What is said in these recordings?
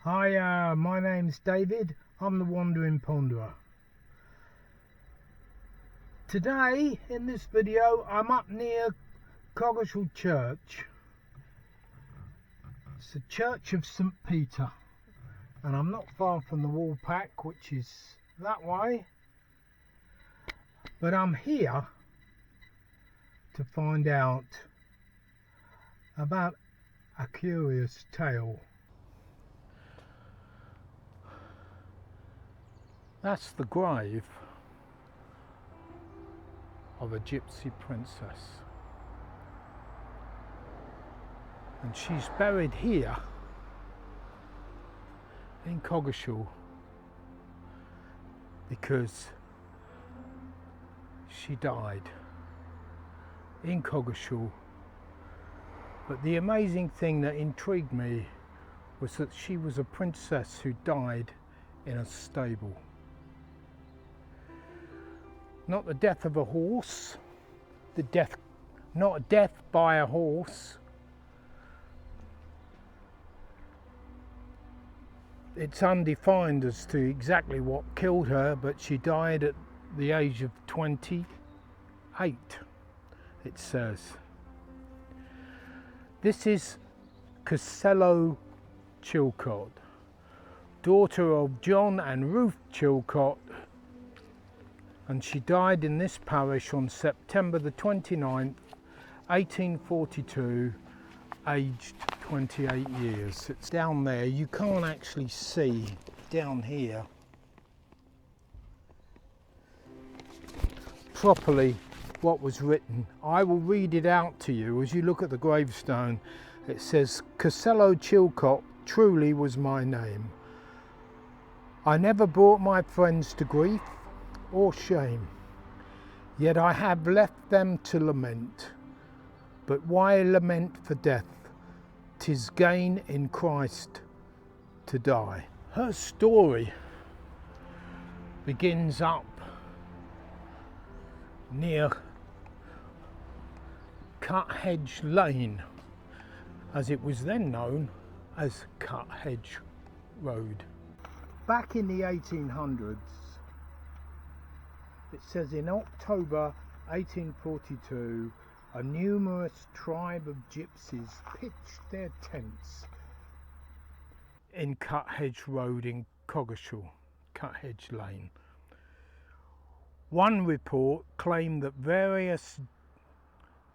Hi, my name's David. I'm the Wandering Ponderer. Today, in this video, I'm up near Coggeshall Church. It's the Church of St. Peter. And I'm not far from the Woolpack, which is that way. But I'm here to find out about a curious tale. That's the grave of a gypsy princess, and she's buried here in Coggeshall because she died in Coggeshall. But the amazing thing that intrigued me was that she was a princess who died in a stable. Not the death of a horse, not a death by a horse. It's undefined as to exactly what killed her, but she died at the age of 28, it says. This is Costello Chilcot, daughter of John and Ruth Chilcot, and she died in this parish on September the 29th, 1842, aged 28 years. It's down there. You can't actually see down here properly what was written. I will read it out to you. As you look at the gravestone, it says, Costello Chilcot truly was my name. I never brought my friends to grief or shame, yet I have left them to lament. But why lament for death? 'Tis gain in Christ to die. Her story begins up near Cuthedge Lane, as it was then known as Cuthedge Road. Back in the 1800s, it says in October 1842, a numerous tribe of gypsies pitched their tents in Cuthedge Road in Coggeshall, Cuthedge Lane. One report claimed that various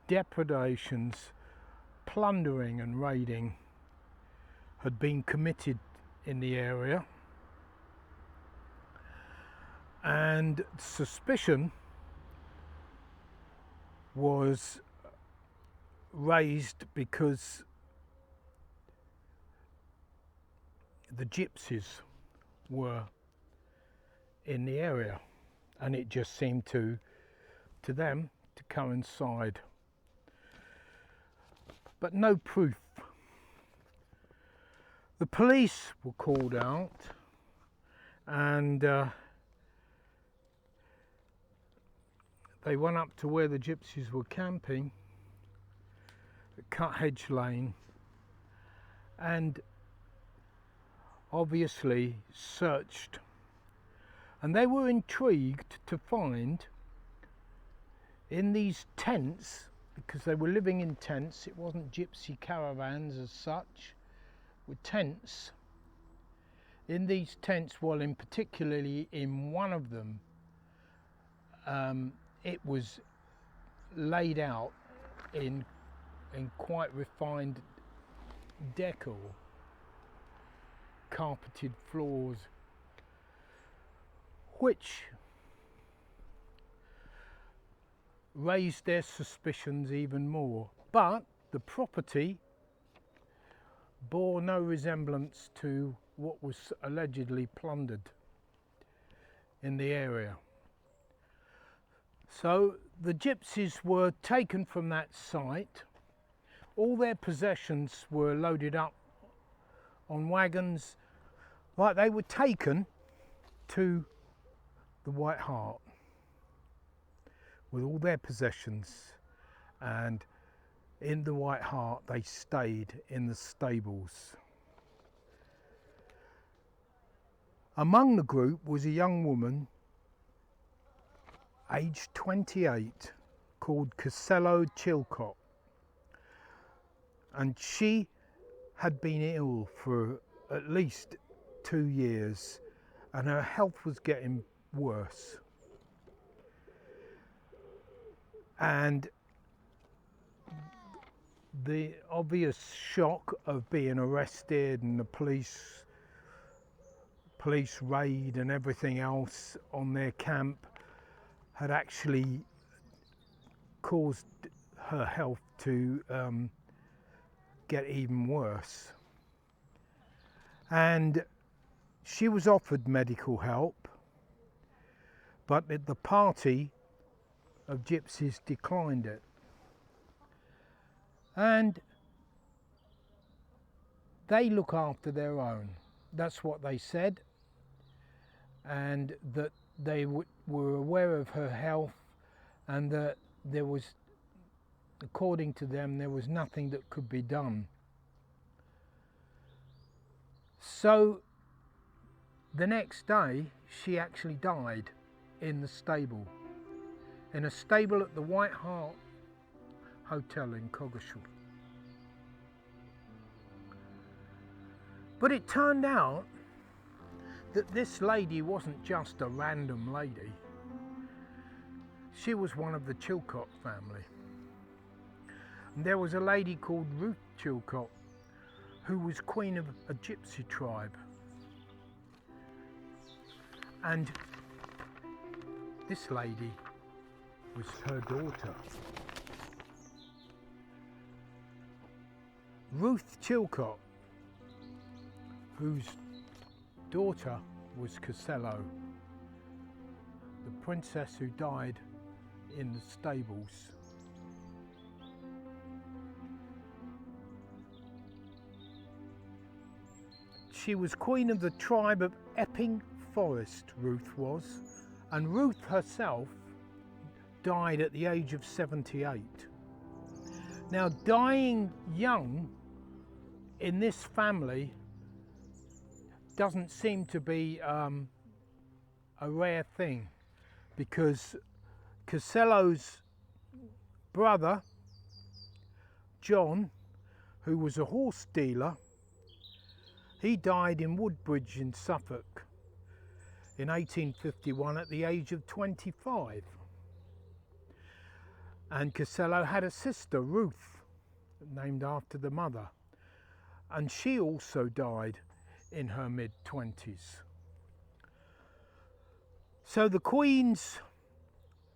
depredations, plundering and raiding had been committed in the area, and suspicion was raised because the gypsies were in the area, and it just seemed to them to coincide, but no proof. The police were called out, and they went up to where the gypsies were camping at Cuthedge Lane, and obviously searched, and they were intrigued to find in these tents, because they were living in tents, it wasn't gypsy caravans as such, with tents. In these tents, well, in particularly in one of them, it was laid out in quite refined decor, carpeted floors, which raised their suspicions even more. But the property bore no resemblance to what was allegedly plundered in the area. So the gypsies were taken from that site. All their possessions were loaded up on wagons, like they were taken to the White Hart with all their possessions, and in the White Hart they stayed in the stables. Among the group was a young woman, aged 28, called Costello Chilcott, and she had been ill for at least 2 years, and her health was getting worse. And the obvious shock of being arrested and the police raid and everything else on their camp had actually caused her health to get even worse. And she was offered medical help, but the party of gypsies declined it. And they look after their own. That's what they said. And that they were aware of her health, and that there was, according to them, there was nothing that could be done. So the next day she actually died in the stable, in a stable at the White Hart Hotel in Coggeshall. But it turned out that this lady wasn't just a random lady. She was one of the Chilcott family. And there was a lady called Ruth Chilcott, who was queen of a gypsy tribe. And this lady was her daughter. Ruth Chilcott, whose daughter was Costello, the princess who died in the stables. She was queen of the tribe of Epping Forest, Ruth was, and Ruth herself died at the age of 78. Now, dying young in this family doesn't seem to be a rare thing, because Costello's brother, John, who was a horse dealer, he died in Woodbridge in Suffolk in 1851 at the age of 25. And Costello had a sister, Ruth, named after the mother, and she also died in her mid-20s. So the Queen's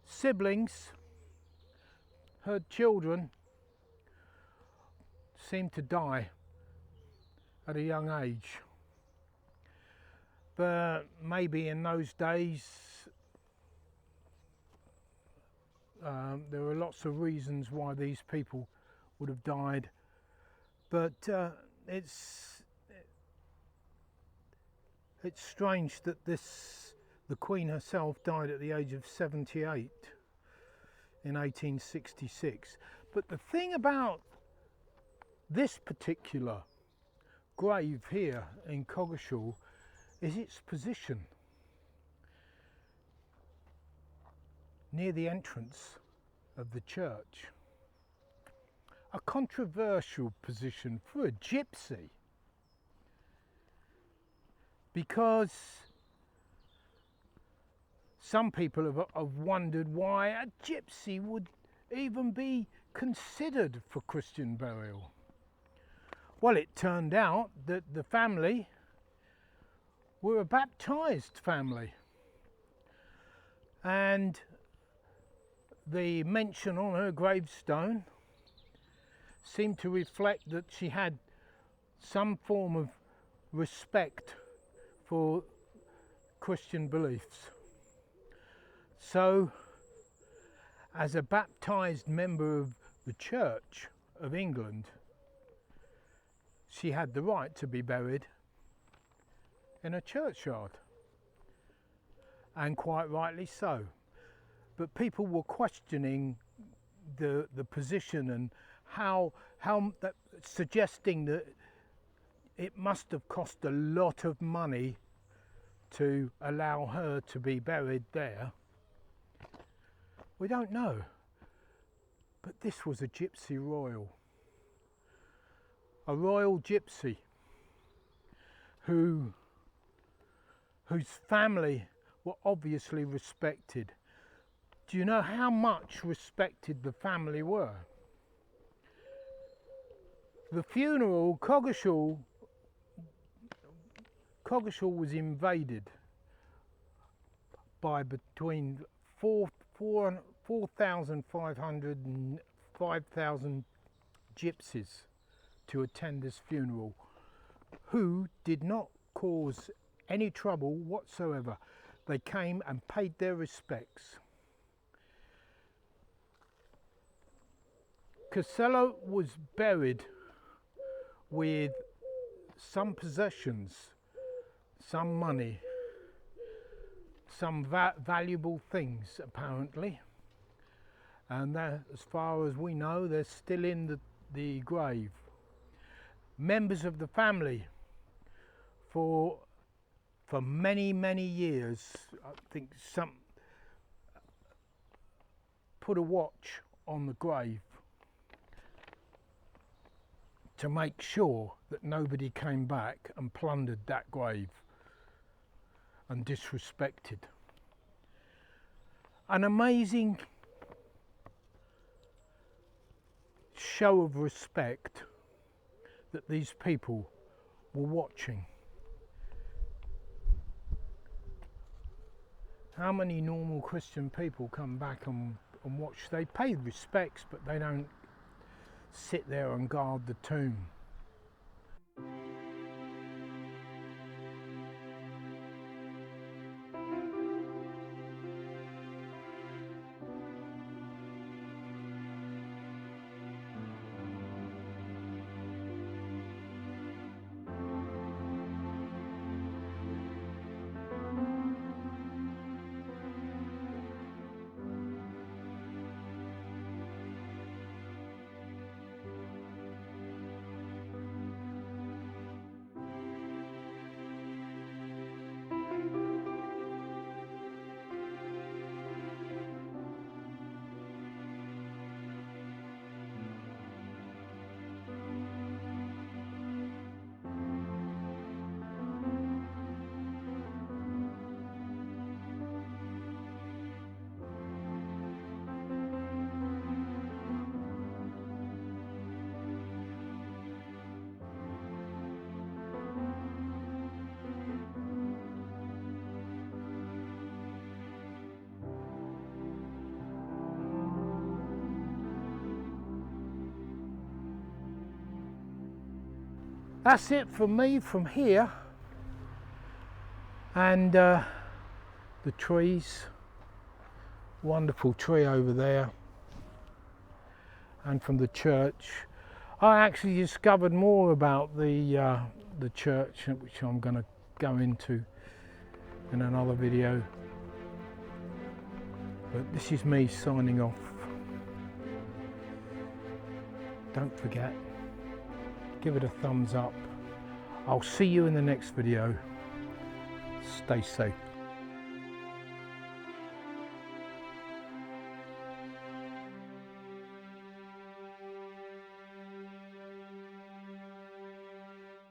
siblings, her children, seemed to die at a young age. But maybe in those days there were lots of reasons why these people would have died, but it's strange that the Queen herself died at the age of 78 in 1866. But the thing about this particular grave here in Coggeshall is its position near the entrance of the church. A controversial position for a gypsy, because some people have wondered why a gypsy would even be considered for Christian burial. Well, it turned out that the family were a baptized family, and the mention on her gravestone seemed to reflect that she had some form of respect for Christian beliefs. So, as a baptized member of the Church of England, she had the right to be buried in a churchyard, and quite rightly so. But people were questioning the position, and how that, suggesting that it must have cost a lot of money to allow her to be buried there? We don't know. But this was a gypsy royal. A royal gypsy whose family were obviously respected. Do you know how much respected the family were? The funeral, Coggeshall was invaded by between 4,500 and 5,000 gypsies to attend this funeral, who did not cause any trouble whatsoever. They came and paid their respects. Costello was buried with some possessions, some money, some valuable things apparently, and as far as we know, they're still in the grave. Members of the family for many years, I think, some put a watch on the grave to make sure that nobody came back and plundered that grave and disrespected. An amazing show of respect that these people were watching. How many normal Christian people come back and watch? They pay respects, but they don't sit there and guard the tomb. That's it from me from here, and the trees, wonderful tree over there, and from the church. I actually discovered more about the church, which I'm going to go into in another video, but this is me signing off. Don't forget, give it a thumbs up. I'll see you in the next video. Stay safe.